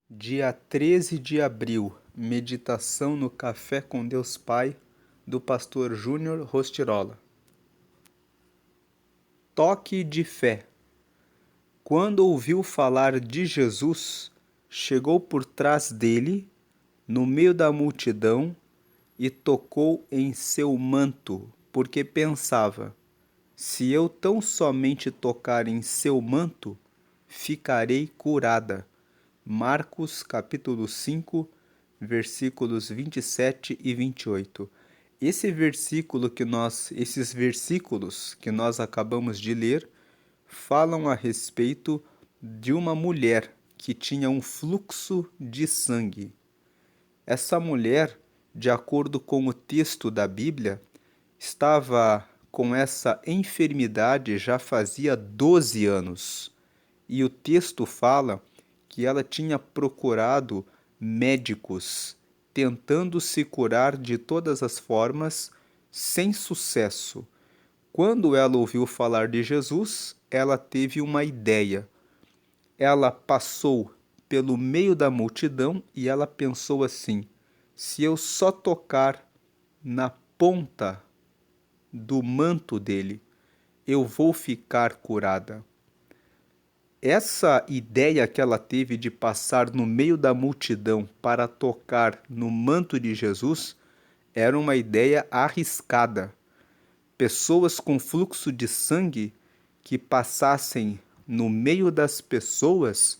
Dia 13 de abril, meditação no Café com Deus Pai, do pastor Júnior Rostirola. Toque de fé. Quando ouviu falar de Jesus, chegou por trás dele, no meio da multidão, e tocou em seu manto, porque pensava: se eu tão somente tocar em seu manto, ficarei curada. Marcos capítulo 5, versículos 27 e 28. Esses versículos que nós acabamos de ler falam a respeito de uma mulher que tinha um fluxo de sangue. Essa mulher, de acordo com o texto da Bíblia, estava com essa enfermidade já fazia 12 anos. E o texto fala que ela tinha procurado médicos, tentando se curar de todas as formas, sem sucesso. Quando ela ouviu falar de Jesus, ela teve uma ideia. Ela passou pelo meio da multidão e ela pensou assim: se eu só tocar na ponta do manto dele, eu vou ficar curada. Essa ideia que ela teve de passar no meio da multidão para tocar no manto de Jesus era uma ideia arriscada. Pessoas com fluxo de sangue que passassem no meio das pessoas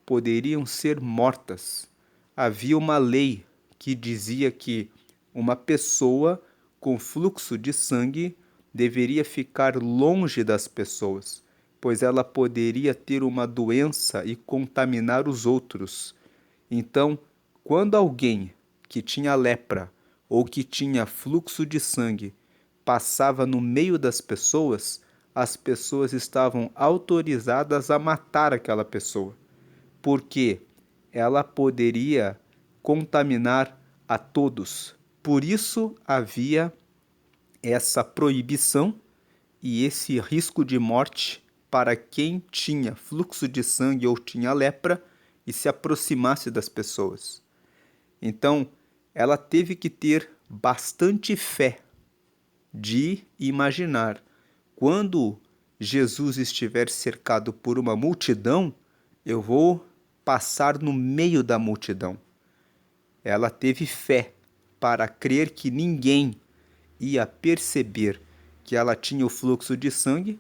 poderiam ser mortas. Havia uma lei que dizia que uma pessoa com fluxo de sangue deveria ficar longe das pessoas, pois ela poderia ter uma doença e contaminar os outros. Então, quando alguém que tinha lepra ou que tinha fluxo de sangue passava no meio das pessoas, as pessoas estavam autorizadas a matar aquela pessoa, porque ela poderia contaminar a todos. Por isso havia essa proibição e esse risco de morte para quem tinha fluxo de sangue ou tinha lepra e se aproximasse das pessoas. Então, ela teve que ter bastante fé de imaginar, quando Jesus estiver cercado por uma multidão, eu vou passar no meio da multidão. Ela teve fé para crer que ninguém ia perceber que ela tinha o fluxo de sangue,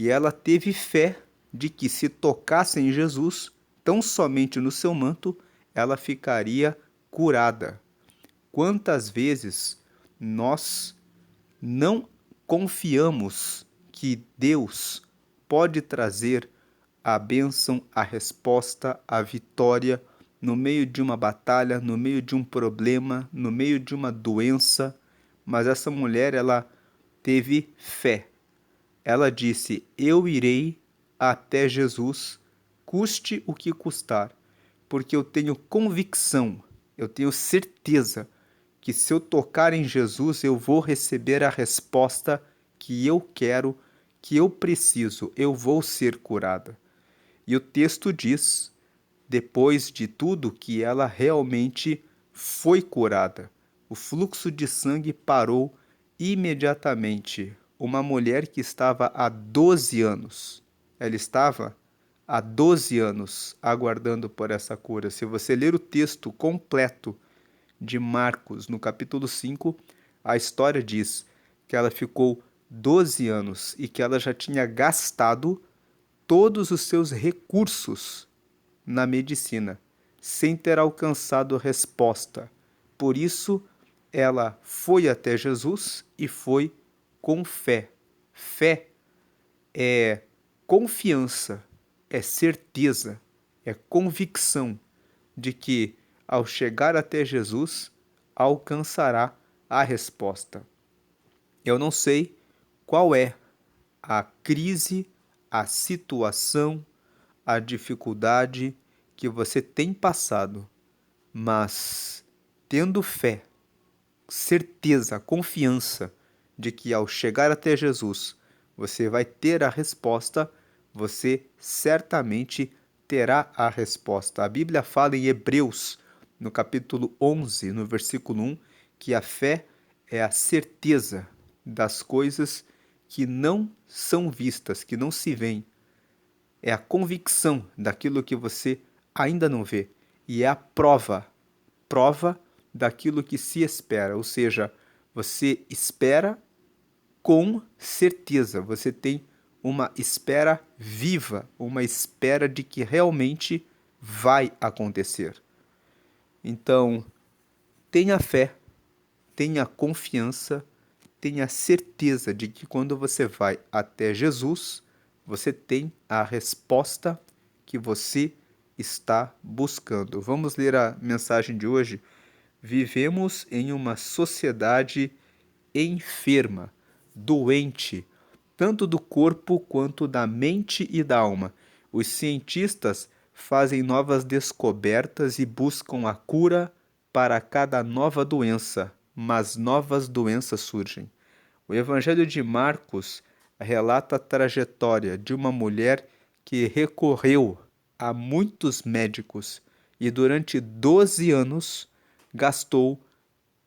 e ela teve fé de que se tocasse em Jesus, tão somente no seu manto, ela ficaria curada. Quantas vezes nós não confiamos que Deus pode trazer a bênção, a resposta, a vitória no meio de uma batalha, no meio de um problema, no meio de uma doença, mas essa mulher, ela teve fé. Ela disse: eu irei até Jesus, custe o que custar, porque eu tenho convicção, eu tenho certeza que se eu tocar em Jesus, eu vou receber a resposta que eu quero, que eu preciso, eu vou ser curada. E o texto diz, depois de tudo, que ela realmente foi curada. O fluxo de sangue parou imediatamente. Uma mulher que estava há 12 anos, ela estava há 12 anos aguardando por essa cura. Se você ler o texto completo de Marcos, no capítulo 5, a história diz que ela ficou 12 anos e que ela já tinha gastado todos os seus recursos na medicina, sem ter alcançado resposta. Por isso, ela foi até Jesus e foi com fé. Fé é confiança, é certeza, é convicção de que, ao chegar até Jesus, alcançará a resposta. Eu não sei qual é a crise, a situação, a dificuldade que você tem passado, mas tendo fé, certeza, confiança de que ao chegar até Jesus, você vai ter a resposta, você certamente terá a resposta. A Bíblia fala em Hebreus, no capítulo 11, no versículo 1, que a fé é a certeza das coisas que não são vistas, que não se veem. É a convicção daquilo que você ainda não vê. E é a prova daquilo que se espera. Ou seja, você espera com certeza, você tem uma espera viva, uma espera de que realmente vai acontecer. Então, tenha fé, tenha confiança, tenha certeza de que quando você vai até Jesus, você tem a resposta que você está buscando. Vamos ler a mensagem de hoje. Vivemos em uma sociedade enferma, doente, tanto do corpo quanto da mente e da alma. Os cientistas fazem novas descobertas e buscam a cura para cada nova doença, mas novas doenças surgem. O Evangelho de Marcos relata a trajetória de uma mulher que recorreu a muitos médicos e durante 12 anos gastou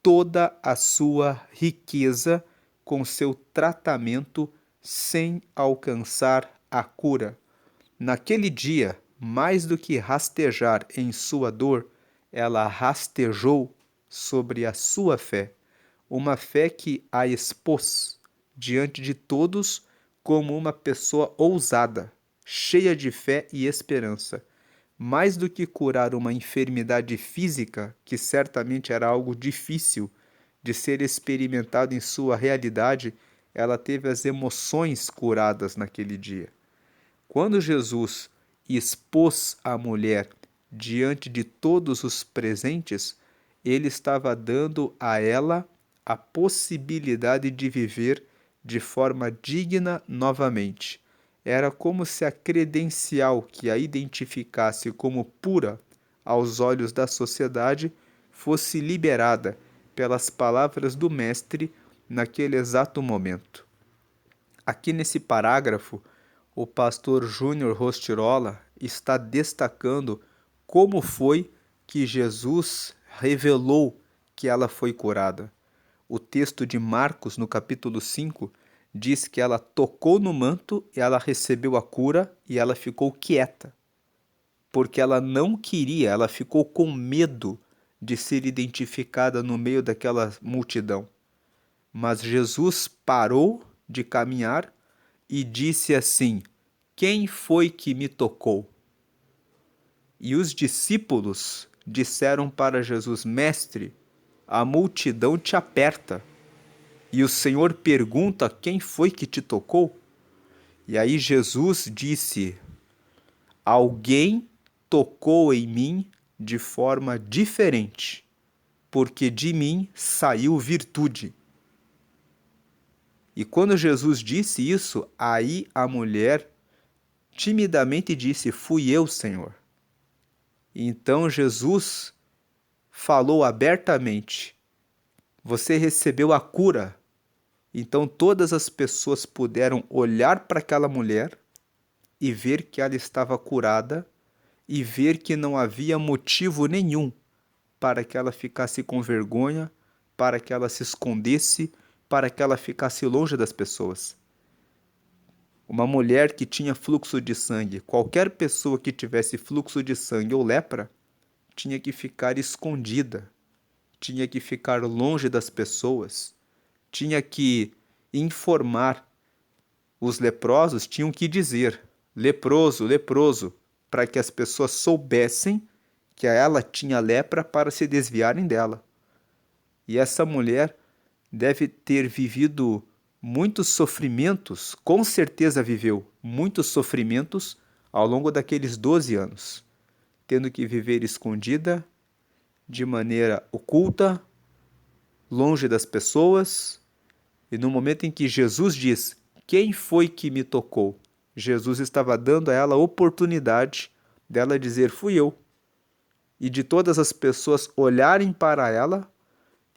toda a sua riqueza com seu tratamento sem alcançar a cura. Naquele dia, mais do que rastejar em sua dor, ela rastejou sobre a sua fé, uma fé que a expôs diante de todos como uma pessoa ousada, cheia de fé e esperança. Mais do que curar uma enfermidade física, que certamente era algo difícil de ser experimentado em sua realidade, ela teve as emoções curadas naquele dia. Quando Jesus expôs a mulher diante de todos os presentes, ele estava dando a ela a possibilidade de viver de forma digna novamente. Era como se a credencial que a identificasse como pura aos olhos da sociedade fosse liberada pelas palavras do Mestre naquele exato momento. Aqui nesse parágrafo, o pastor Júnior Rostirola está destacando como foi que Jesus revelou que ela foi curada. O texto de Marcos, no capítulo 5, diz que ela tocou no manto e ela recebeu a cura e ela ficou quieta, porque ela não queria, ela ficou com medo de ser identificada no meio daquela multidão. Mas Jesus parou de caminhar e disse assim: quem foi que me tocou? E os discípulos disseram para Jesus: Mestre, a multidão te aperta. E o Senhor pergunta: quem foi que te tocou? E aí Jesus disse: alguém tocou em mim de forma diferente, porque de mim saiu virtude. E quando Jesus disse isso, aí a mulher timidamente disse: fui eu, Senhor. E então Jesus falou abertamente: você recebeu a cura. Então todas as pessoas puderam olhar para aquela mulher e ver que ela estava curada e ver que não havia motivo nenhum para que ela ficasse com vergonha, para que ela se escondesse, para que ela ficasse longe das pessoas. Uma mulher que tinha fluxo de sangue, qualquer pessoa que tivesse fluxo de sangue ou lepra, tinha que ficar escondida, tinha que ficar longe das pessoas, tinha que informar. Os leprosos tinham que dizer: leproso, leproso, para que as pessoas soubessem que ela tinha lepra para se desviarem dela. E essa mulher deve ter vivido muitos sofrimentos, com certeza viveu muitos sofrimentos ao longo daqueles 12 anos, tendo que viver escondida, de maneira oculta, longe das pessoas. E no momento em que Jesus diz: quem foi que me tocou? Jesus estava dando a ela a oportunidade dela dizer: fui eu. E de todas as pessoas olharem para ela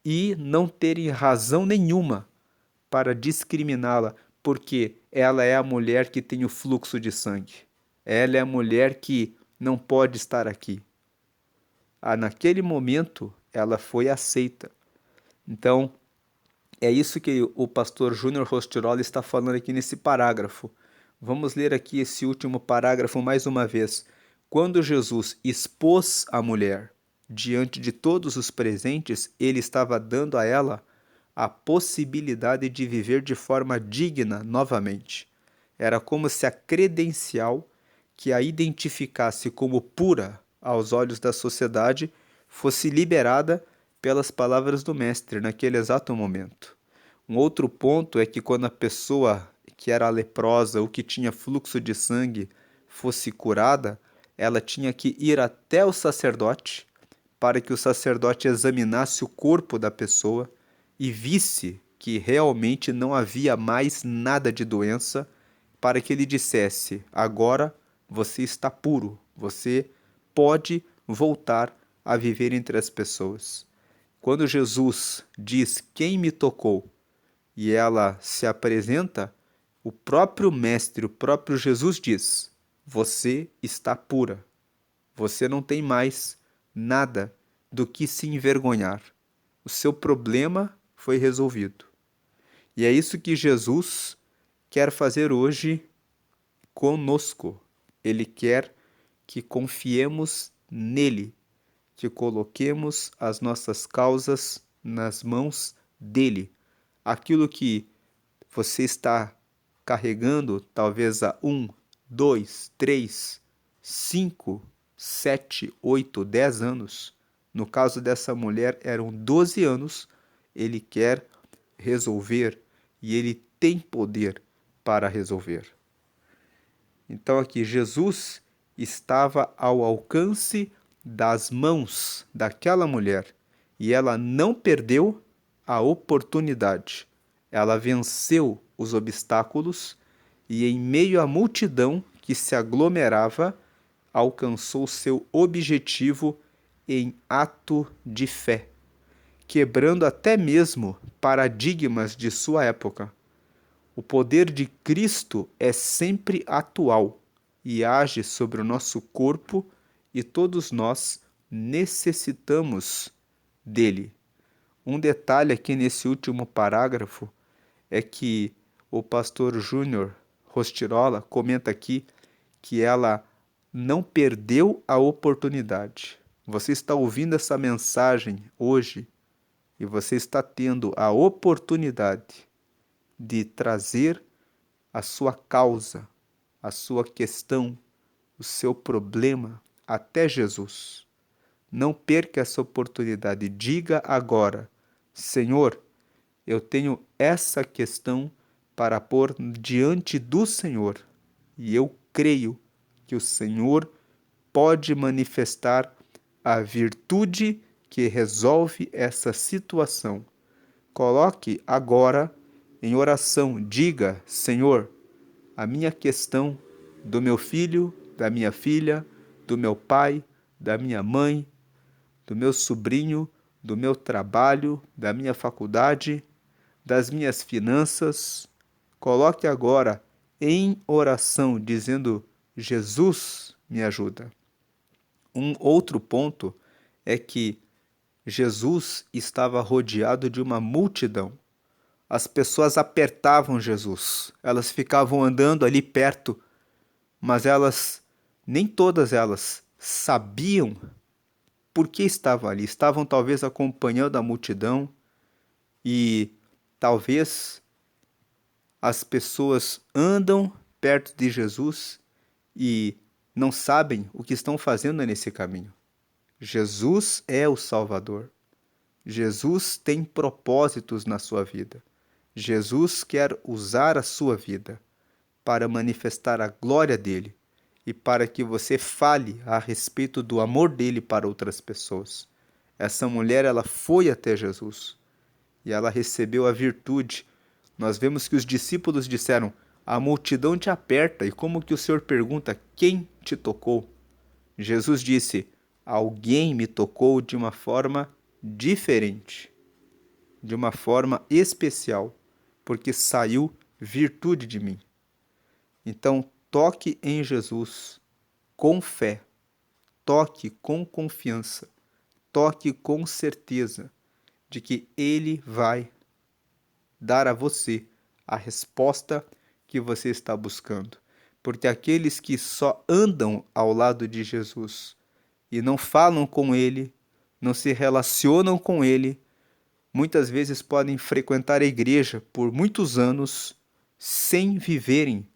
e não terem razão nenhuma para discriminá-la, porque ela é a mulher que tem o fluxo de sangue. Ela é a mulher que não pode estar aqui. Naquele momento, ela foi aceita. Então, é isso que o pastor Júnior Rostirola está falando aqui nesse parágrafo. Vamos ler aqui esse último parágrafo mais uma vez. Quando Jesus expôs a mulher diante de todos os presentes, ele estava dando a ela a possibilidade de viver de forma digna novamente. Era como se a credencial que a identificasse como pura aos olhos da sociedade fosse liberada pelas palavras do Mestre naquele exato momento. Um outro ponto é que quando a pessoa que era leprosa ou que tinha fluxo de sangue fosse curada, ela tinha que ir até o sacerdote para que o sacerdote examinasse o corpo da pessoa e visse que realmente não havia mais nada de doença, para que ele dissesse: agora você está puro, você pode voltar a viver entre as pessoas. Quando Jesus diz: quem me tocou? E ela se apresenta, o próprio Mestre, o próprio Jesus diz: você está pura. Você não tem mais nada do que se envergonhar. O seu problema foi resolvido. E é isso que Jesus quer fazer hoje conosco. Ele quer que confiemos nele, que coloquemos as nossas causas nas mãos dele. Aquilo que você está carregando, talvez há 1, 2, 3, 5, 7, 8, 10 anos. No caso dessa mulher, eram 12 anos. Ele quer resolver e ele tem poder para resolver. Então, aqui, Jesus estava ao alcance das mãos daquela mulher e ela não perdeu a oportunidade. Ela venceu os obstáculos e, em meio à multidão que se aglomerava, alcançou seu objetivo em ato de fé, quebrando até mesmo paradigmas de sua época. O poder de Cristo é sempre atual e age sobre o nosso corpo e todos nós necessitamos dele. Um detalhe aqui nesse último parágrafo é que o pastor Júnior Rostirola comenta aqui que ela não perdeu a oportunidade. Você está ouvindo essa mensagem hoje e você está tendo a oportunidade de trazer a sua causa, a sua questão, o seu problema até Jesus. Não perca essa oportunidade. Diga agora: Senhor, eu tenho essa questão para pôr diante do Senhor e eu creio que o Senhor pode manifestar a virtude que resolve essa situação. Coloque agora em oração, diga: Senhor, a minha questão do meu filho, da minha filha, do meu pai, da minha mãe, do meu sobrinho, do meu trabalho, da minha faculdade, das minhas finanças. Coloque agora em oração, dizendo: Jesus, me ajuda. Um outro ponto é que Jesus estava rodeado de uma multidão. As pessoas apertavam Jesus, elas ficavam andando ali perto, mas nem todas elas sabiam por que estavam ali. Estavam talvez acompanhando a multidão e talvez as pessoas andam perto de Jesus e não sabem o que estão fazendo nesse caminho. Jesus é o Salvador. Jesus tem propósitos na sua vida. Jesus quer usar a sua vida para manifestar a glória dele e para que você fale a respeito do amor dele para outras pessoas. Essa mulher, ela foi até Jesus e ela recebeu a virtude. Nós vemos que os discípulos disseram: a multidão te aperta, e como que o Senhor pergunta: quem te tocou? Jesus disse: alguém me tocou de uma forma diferente, de uma forma especial, porque saiu virtude de mim. Então, toque em Jesus com fé toque com confiança, toque com certeza de que Ele vai dar a você a resposta que você está buscando. Porque aqueles que só andam ao lado de Jesus e não falam com Ele, não se relacionam com Ele, muitas vezes podem frequentar a igreja por muitos anos sem viverem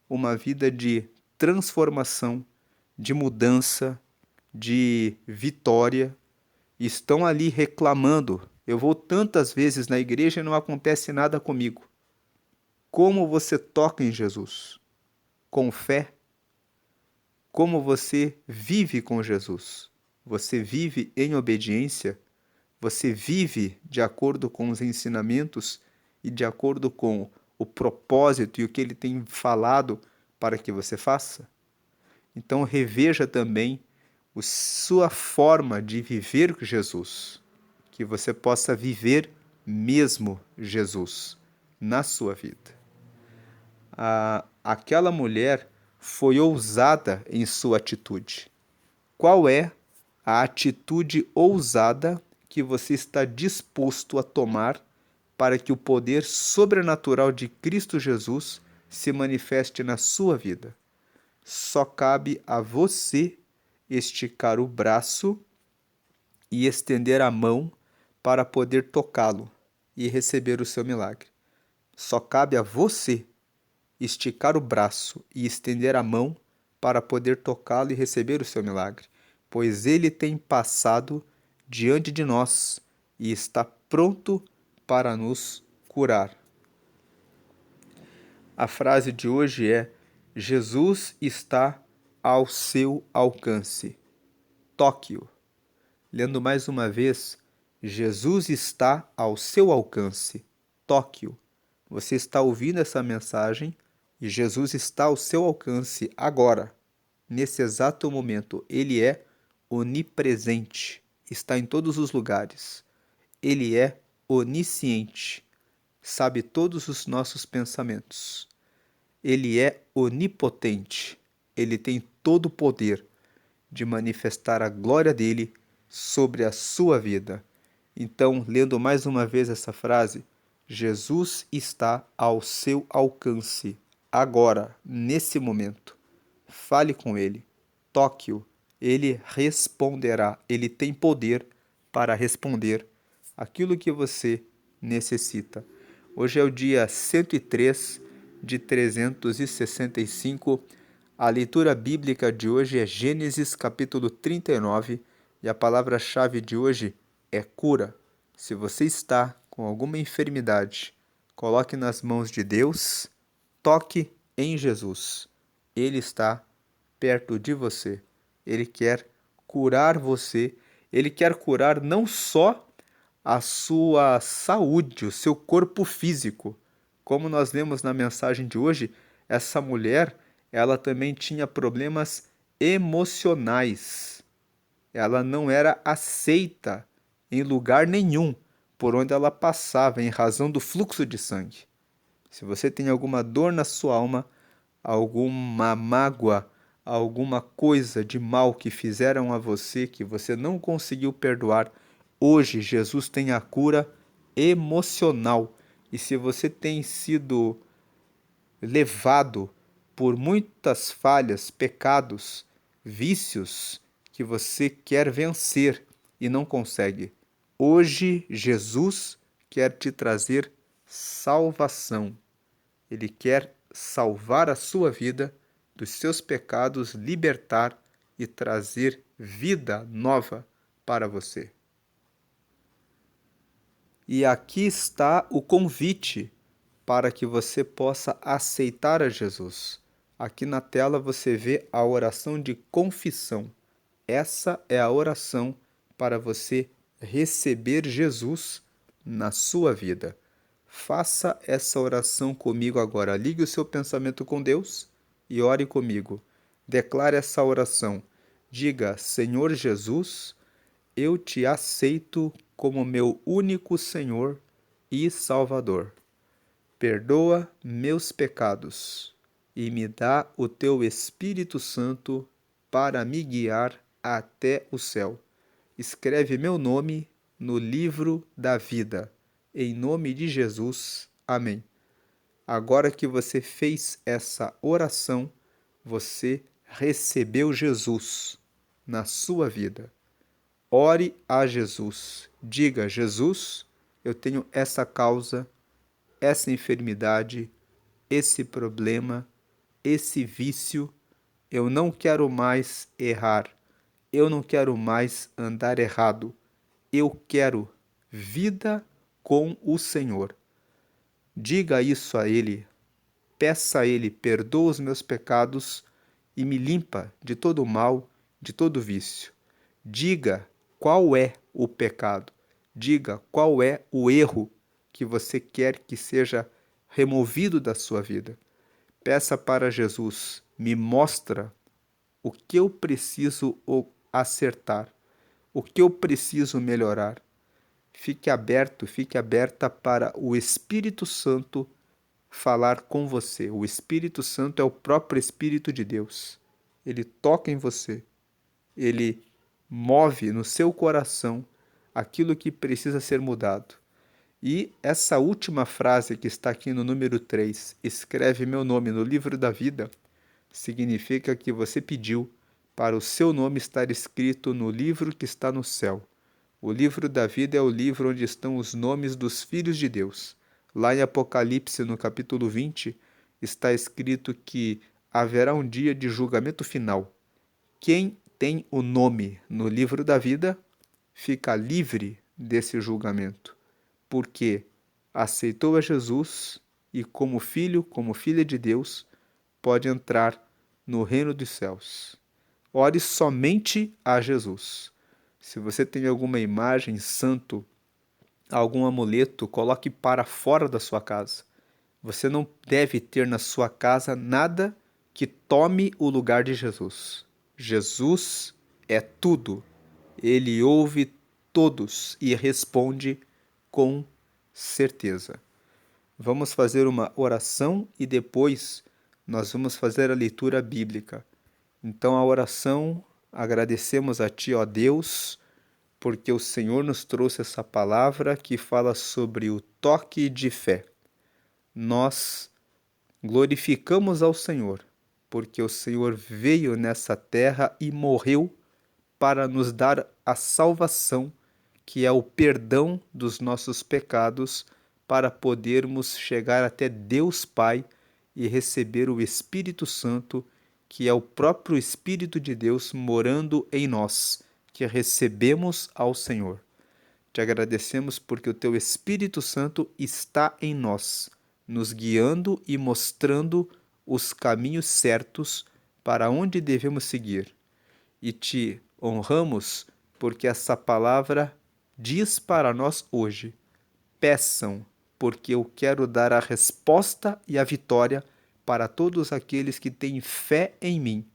uma vida de transformação, de mudança, de vitória. Estão ali reclamando. Eu vou tantas vezes na igreja e não acontece nada comigo. Como você toca em Jesus? Com fé? Como você vive com Jesus? Você vive em obediência? Você vive de acordo com os ensinamentos e de acordo com o propósito e o que ele tem falado para que você faça? Então reveja também a sua forma de viver com Jesus, que você possa viver mesmo Jesus na sua vida. Aquela mulher foi ousada em sua atitude. Qual é a atitude ousada que você está disposto a tomar para que o poder sobrenatural de Cristo Jesus se manifeste na sua vida? Só cabe a você esticar o braço e estender a mão para poder tocá-lo e receber o seu milagre. Só cabe a você esticar o braço e estender a mão para poder tocá-lo e receber o seu milagre, pois ele tem passado diante de nós e está pronto para nos curar. A frase de hoje é: Jesus está ao seu alcance. Toque-o. Lendo mais uma vez, Jesus está ao seu alcance. Toque-o. Você está ouvindo essa mensagem e Jesus está ao seu alcance agora, nesse exato momento. Ele é onipresente, está em todos os lugares. Ele é onisciente, sabe todos os nossos pensamentos. Ele é onipotente, ele tem todo o poder de manifestar a glória dele sobre a sua vida. Então, lendo mais uma vez essa frase, Jesus está ao seu alcance, agora, nesse momento. Fale com ele, toque-o, ele responderá, ele tem poder para responder aquilo que você necessita. Hoje é o dia 103 de 365. A leitura bíblica de hoje é Gênesis capítulo 39 e a palavra-chave de hoje é cura. Se você está com alguma enfermidade, coloque nas mãos de Deus, toque em Jesus. Ele está perto de você. Ele quer curar você. Ele quer curar não só a sua saúde, o seu corpo físico. Como nós lemos na mensagem de hoje, essa mulher, ela também tinha problemas emocionais. Ela não era aceita em lugar nenhum por onde ela passava em razão do fluxo de sangue. Se você tem alguma dor na sua alma, alguma mágoa, alguma coisa de mal que fizeram a você que você não conseguiu perdoar, hoje Jesus tem a cura emocional. E se você tem sido levado por muitas falhas, pecados, vícios que você quer vencer e não consegue, hoje Jesus quer te trazer salvação. Ele quer salvar a sua vida dos seus pecados, libertar e trazer vida nova para você. E aqui está o convite para que você possa aceitar a Jesus. Aqui na tela você vê a oração de confissão. Essa é a oração para você receber Jesus na sua vida. Faça essa oração comigo agora. Ligue o seu pensamento com Deus e ore comigo. Declare essa oração. Diga: Senhor Jesus, eu te aceito como meu único Senhor e Salvador. Perdoa meus pecados e me dá o teu Espírito Santo para me guiar até o céu. Escreve meu nome no livro da vida. Em nome de Jesus. Amém. Agora que você fez essa oração, você recebeu Jesus na sua vida. Ore a Jesus. Diga: Jesus, eu tenho essa causa, essa enfermidade, esse problema, esse vício. Eu não quero mais errar. Eu não quero mais andar errado. Eu quero vida com o Senhor. Diga isso a Ele. Peça a Ele: perdoa os meus pecados e me limpa de todo o mal, de todo vício. Diga qual é o pecado. Diga qual é o erro que você quer que seja removido da sua vida. Peça para Jesus: me mostra o que eu preciso acertar, o que eu preciso melhorar. Fique aberto, fique aberta para o Espírito Santo falar com você. O Espírito Santo é o próprio Espírito de Deus. Ele toca em você. Ele move no seu coração aquilo que precisa ser mudado. E essa última frase que está aqui no número 3, escreve meu nome no livro da vida, significa que você pediu para o seu nome estar escrito no livro que está no céu. O livro da vida é o livro onde estão os nomes dos filhos de Deus. Lá em Apocalipse, no capítulo 20, está escrito que haverá um dia de julgamento final. Quem tem o nome no livro da vida fica livre desse julgamento, porque aceitou a Jesus e, como filho, como filha de Deus, pode entrar no reino dos céus. Ore somente a Jesus. Se você tem alguma imagem, santo, algum amuleto, coloque para fora da sua casa. Você não deve ter na sua casa nada que tome o lugar de Jesus. Jesus é tudo. Ele ouve todos e responde com certeza. Vamos fazer uma oração e depois nós vamos fazer a leitura bíblica. Então, a oração: agradecemos a Ti, ó Deus, porque o Senhor nos trouxe essa palavra que fala sobre o toque de fé. Nós glorificamos ao Senhor, porque o Senhor veio nessa terra e morreu para nos dar a salvação, que é o perdão dos nossos pecados, para podermos chegar até Deus Pai e receber o Espírito Santo, que é o próprio Espírito de Deus morando em nós, que recebemos ao Senhor. Te agradecemos porque o Teu Espírito Santo está em nós, nos guiando e mostrando os caminhos certos para onde devemos seguir. E Te honramos porque essa palavra diz para nós hoje: peçam, porque eu quero dar a resposta e a vitória para todos aqueles que têm fé em mim.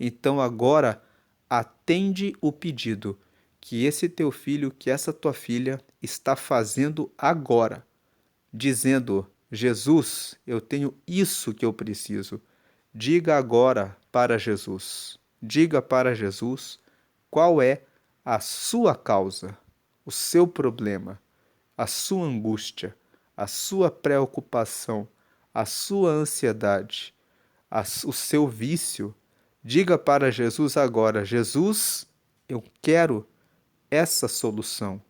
Então agora atende o pedido que esse teu filho, que essa tua filha está fazendo agora, dizendo: Jesus, eu tenho isso que eu preciso. Diga agora para Jesus. Diga para Jesus qual é a sua causa, o seu problema, a sua angústia, a sua preocupação, a sua ansiedade, o seu vício. Diga para Jesus agora: Jesus, eu quero essa solução.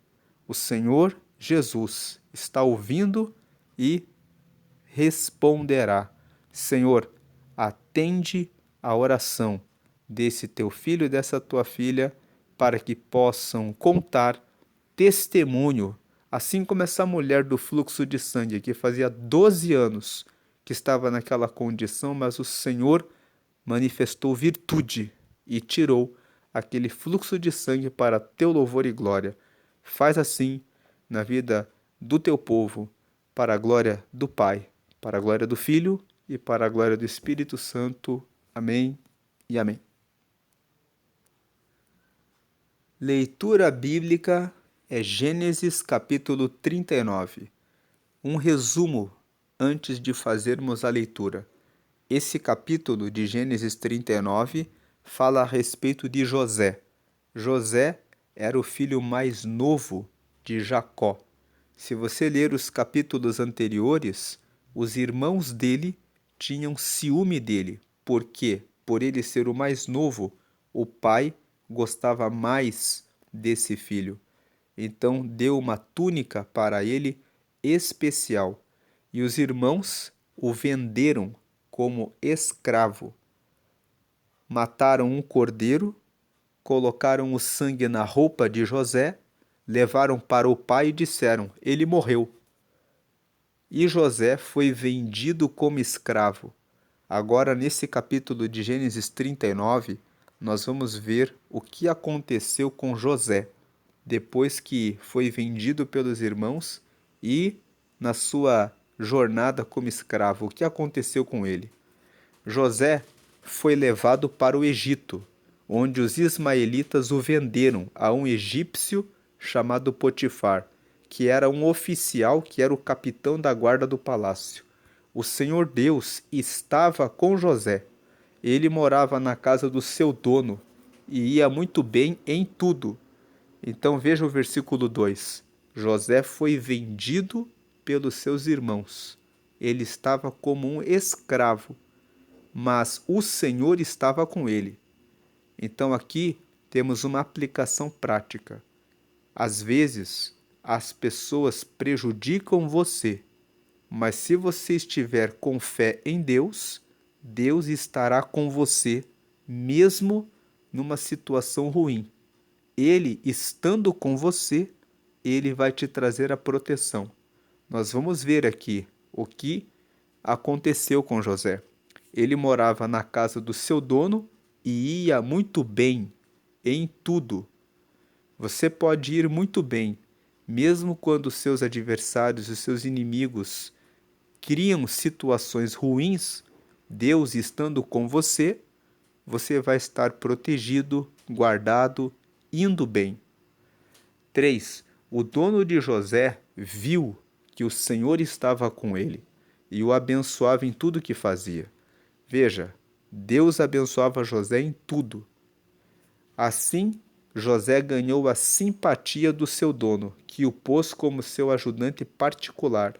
O Senhor Jesus está ouvindo e responderá. Senhor, atende a oração desse teu filho e dessa tua filha, para que possam contar testemunho, assim como essa mulher do fluxo de sangue, que fazia 12 anos que estava naquela condição, mas o Senhor manifestou virtude e tirou aquele fluxo de sangue para teu louvor e glória. Faz assim na vida do teu povo, para a glória do Pai, para a glória do Filho e para a glória do Espírito Santo. Amém e amém. Leitura bíblica é Gênesis capítulo 39. Um resumo antes de fazermos a leitura. Esse capítulo de Gênesis 39 fala a respeito de José. José era o filho mais novo de Jacó. Se você ler os capítulos anteriores, os irmãos dele tinham ciúme dele. Por quê? Por ele ser o mais novo, o pai gostava mais desse filho. Então deu uma túnica para ele especial. E os irmãos o venderam como escravo. Mataram um cordeiro, colocaram o sangue na roupa de José, levaram para o pai e disseram: ele morreu. E José foi vendido como escravo. Agora, nesse capítulo de Gênesis 39, nós vamos ver o que aconteceu com José, depois que foi vendido pelos irmãos e na sua jornada como escravo. O que aconteceu com ele? José foi levado para o Egito, onde os ismaelitas o venderam a um egípcio chamado Potifar, que era um oficial, que era o capitão da guarda do palácio. O Senhor Deus estava com José. Ele morava na casa do seu dono e ia muito bem em tudo. Então veja o versículo 2. José foi vendido pelos seus irmãos. Ele estava como um escravo, mas o Senhor estava com ele. Então aqui temos uma aplicação prática. Às vezes, as pessoas prejudicam você, mas se você estiver com fé em Deus, Deus estará com você, mesmo numa situação ruim. Ele estando com você, ele vai te trazer a proteção. Nós vamos ver aqui o que aconteceu com José. Ele morava na casa do seu dono e ia muito bem em tudo. Você pode ir muito bem, mesmo quando seus adversários e seus inimigos criam situações ruins. Deus estando com você, você vai estar protegido, guardado, indo bem. 3. O dono de José viu que o Senhor estava com ele e o abençoava em tudo que fazia. Veja, Deus abençoava José em tudo. Assim, José ganhou a simpatia do seu dono, que o pôs como seu ajudante particular.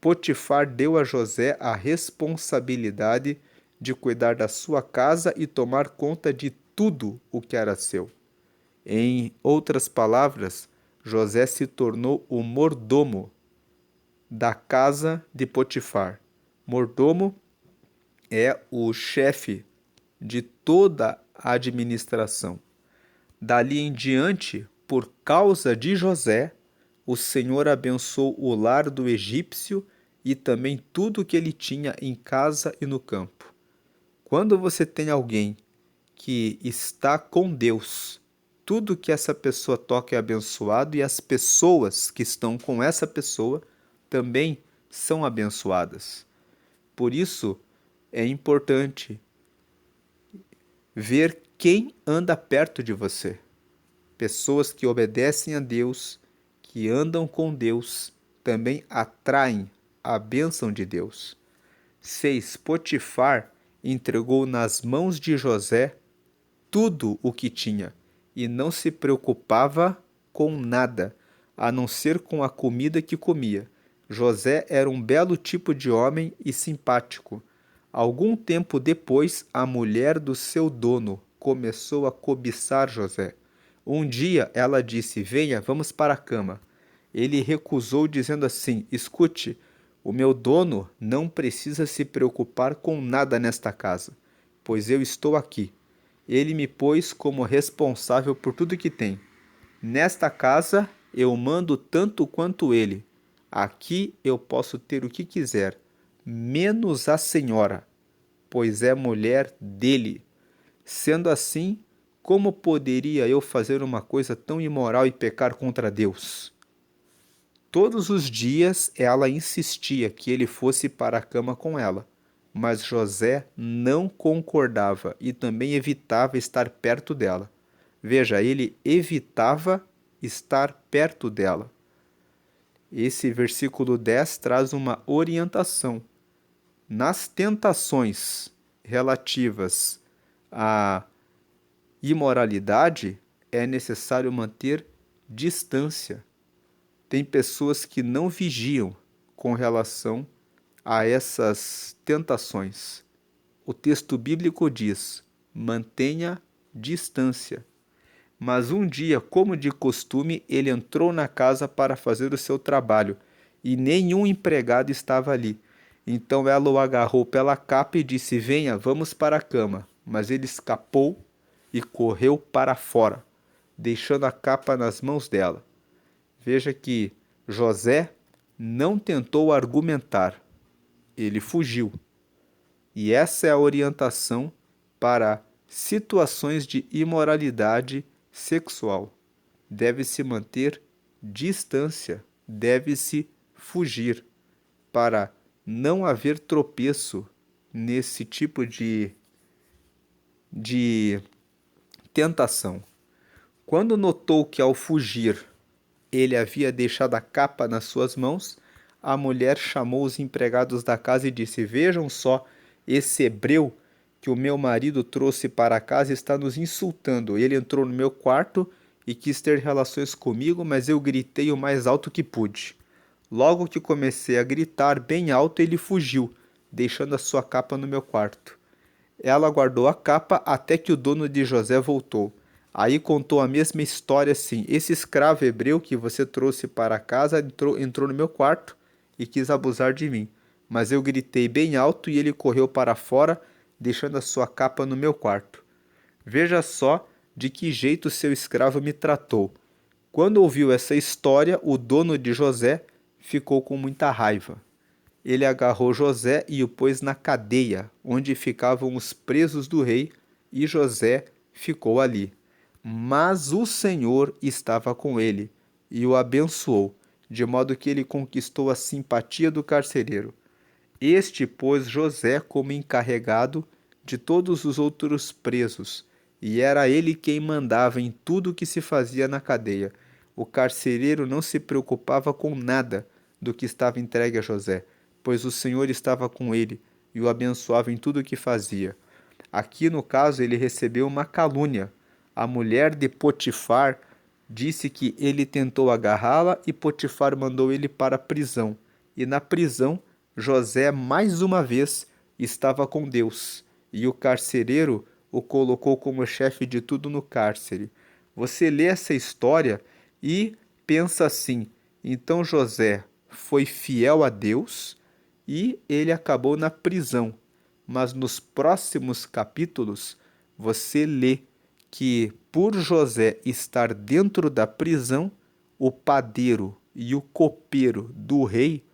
Potifar deu a José a responsabilidade de cuidar da sua casa e tomar conta de tudo o que era seu. Em outras palavras, José se tornou o mordomo da casa de Potifar. Mordomo é o chefe de toda a administração. Dali em diante, por causa de José, o Senhor abençoou o lar do egípcio e também tudo que ele tinha em casa e no campo. Quando você tem alguém que está com Deus, tudo que essa pessoa toca é abençoado e as pessoas que estão com essa pessoa também são abençoadas. Por isso, é importante ver quem anda perto de você. Pessoas que obedecem a Deus, que andam com Deus, também atraem a bênção de Deus. 6. Potifar entregou nas mãos de José tudo o que tinha e não se preocupava com nada, a não ser com a comida que comia. José era um belo tipo de homem e simpático. Algum tempo depois, a mulher do seu dono começou a cobiçar José. Um dia ela disse: venha, vamos para a cama. Ele recusou, dizendo assim: escute, o meu dono não precisa se preocupar com nada nesta casa, pois eu estou aqui. Ele me pôs como responsável por tudo que tem. Nesta casa eu mando tanto quanto ele. Aqui eu posso ter o que quiser, menos a senhora, pois é mulher dele. Sendo assim, como poderia eu fazer uma coisa tão imoral e pecar contra Deus? Todos os dias ela insistia que ele fosse para a cama com ela, mas José não concordava e também evitava estar perto dela. Veja, ele evitava estar perto dela. Esse versículo 10 traz uma orientação. Nas tentações relativas à imoralidade, é necessário manter distância. Tem pessoas que não vigiam com relação a essas tentações. O texto bíblico diz: mantenha distância. Mas um dia, como de costume, ele entrou na casa para fazer o seu trabalho, e nenhum empregado estava ali. Então ela o agarrou pela capa e disse: venha, vamos para a cama. Mas ele escapou e correu para fora, deixando a capa nas mãos dela. Veja que José não tentou argumentar, ele fugiu. E essa é a orientação para situações de imoralidade sexual. Deve-se manter distância, deve-se fugir, para não haver tropeço nesse tipo de tentação. Quando notou que ao fugir ele havia deixado a capa nas suas mãos, a mulher chamou os empregados da casa e disse: vejam só, esse hebreu que o meu marido trouxe para casa está nos insultando. Ele entrou no meu quarto e quis ter relações comigo, mas eu gritei o mais alto que pude. Logo que comecei a gritar bem alto, ele fugiu, deixando a sua capa no meu quarto. Ela guardou a capa até que o dono de José voltou. Aí contou a mesma história assim: esse escravo hebreu que você trouxe para casa entrou no meu quarto e quis abusar de mim. Mas eu gritei bem alto e ele correu para fora, deixando a sua capa no meu quarto. Veja só de que jeito seu escravo me tratou. Quando ouviu essa história, o dono de José ficou com muita raiva. Ele agarrou José e o pôs na cadeia, onde ficavam os presos do rei, e José ficou ali. Mas o Senhor estava com ele e o abençoou, de modo que ele conquistou a simpatia do carcereiro. Este pôs José como encarregado de todos os outros presos, e era ele quem mandava em tudo o que se fazia na cadeia. O carcereiro não se preocupava com nada do que estava entregue a José, pois o Senhor estava com ele e o abençoava em tudo o que fazia. Aqui, no caso, ele recebeu uma calúnia. A mulher de Potifar disse que ele tentou agarrá-la e Potifar mandou ele para a prisão. E na prisão, José mais uma vez estava com Deus, e o carcereiro o colocou como chefe de tudo no cárcere. Você lê essa história e pensa assim: então José foi fiel a Deus e ele acabou na prisão. Mas nos próximos capítulos você lê que, por José estar dentro da prisão, o padeiro e o copeiro do rei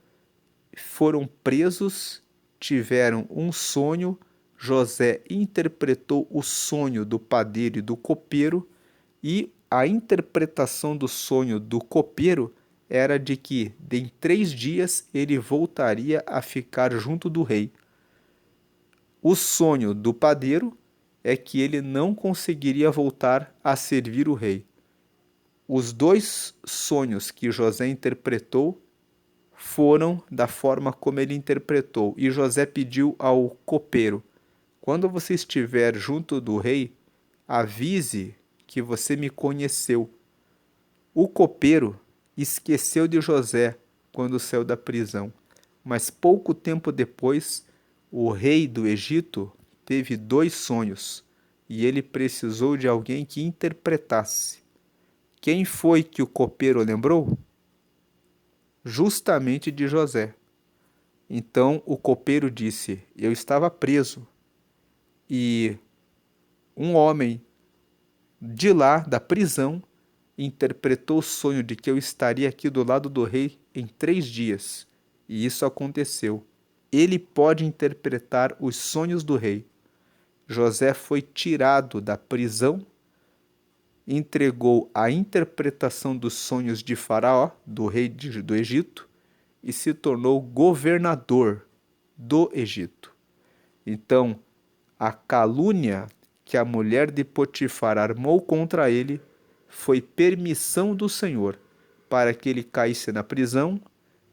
foram presos, tiveram um sonho. José interpretou o sonho do padeiro e do copeiro, e a interpretação do sonho do copeiro era de que, em 3 dias, ele voltaria a ficar junto do rei. O sonho do padeiro é que ele não conseguiria voltar a servir o rei. Os 2 sonhos que José interpretou foram da forma como ele interpretou, e José pediu ao copeiro: quando você estiver junto do rei, avise que você me conheceu. O copeiro esqueceu de José quando saiu da prisão, mas pouco tempo depois, o rei do Egito teve 2 sonhos e ele precisou de alguém que interpretasse. Quem foi que o copeiro lembrou? Justamente de José. Então o copeiro disse: eu estava preso e um homem de lá, da prisão, interpretou o sonho de que eu estaria aqui do lado do rei em 3 dias. E isso aconteceu. Ele pode interpretar os sonhos do rei. José foi tirado da prisão, entregou a interpretação dos sonhos de Faraó, do rei do Egito, e se tornou governador do Egito. Então, a calúnia que a mulher de Potifar armou contra ele foi permissão do Senhor para que ele caísse na prisão,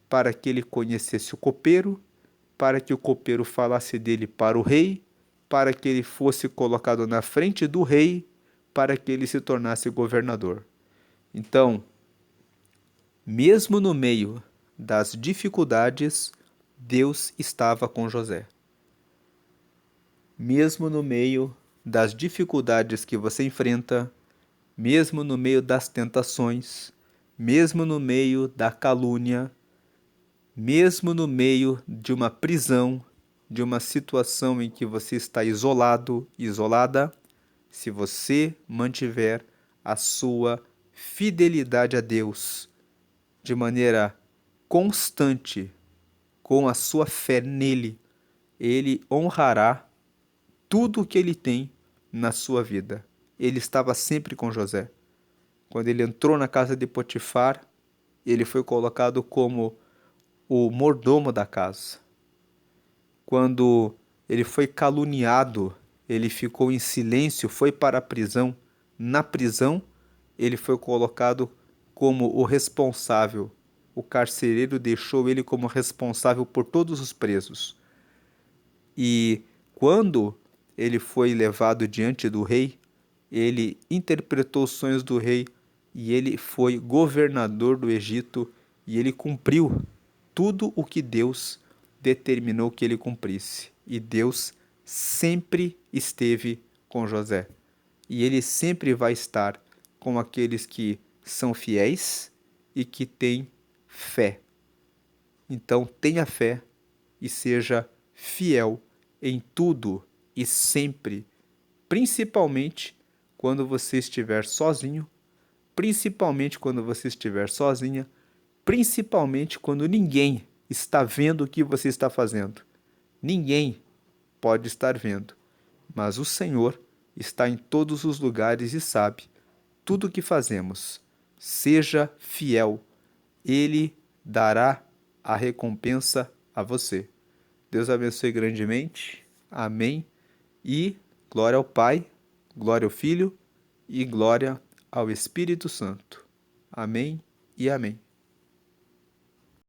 para que ele conhecesse o copeiro, para que o copeiro falasse dele para o rei, para que ele fosse colocado na frente do rei, para que ele se tornasse governador. Então, mesmo no meio das dificuldades, Deus estava com José. Mesmo no meio das dificuldades que você enfrenta, mesmo no meio das tentações, mesmo no meio da calúnia, mesmo no meio de uma prisão, de uma situação em que você está isolado, isolada, se você mantiver a sua fidelidade a Deus de maneira constante, com a sua fé nele, ele honrará tudo o que ele tem na sua vida. Ele estava sempre com José. Quando ele entrou na casa de Potifar, ele foi colocado como o mordomo da casa. Quando ele foi caluniado, ele ficou em silêncio, foi para a prisão. Na prisão, ele foi colocado como o responsável. O carcereiro deixou ele como responsável por todos os presos. E quando ele foi levado diante do rei, ele interpretou os sonhos do rei e ele foi governador do Egito e ele cumpriu tudo o que Deus determinou que ele cumprisse. E Deus sempre esteve com José. E ele sempre vai estar com aqueles que são fiéis e que têm fé. Então tenha fé e seja fiel em tudo e sempre, principalmente quando você estiver sozinho, principalmente quando você estiver sozinha, principalmente quando ninguém está vendo o que você está fazendo. Ninguém pode estar vendo, mas o Senhor está em todos os lugares e sabe tudo o que fazemos. Seja fiel, Ele dará a recompensa a você. Deus abençoe grandemente. Amém. E glória ao Pai, glória ao Filho e glória ao Espírito Santo. Amém e amém.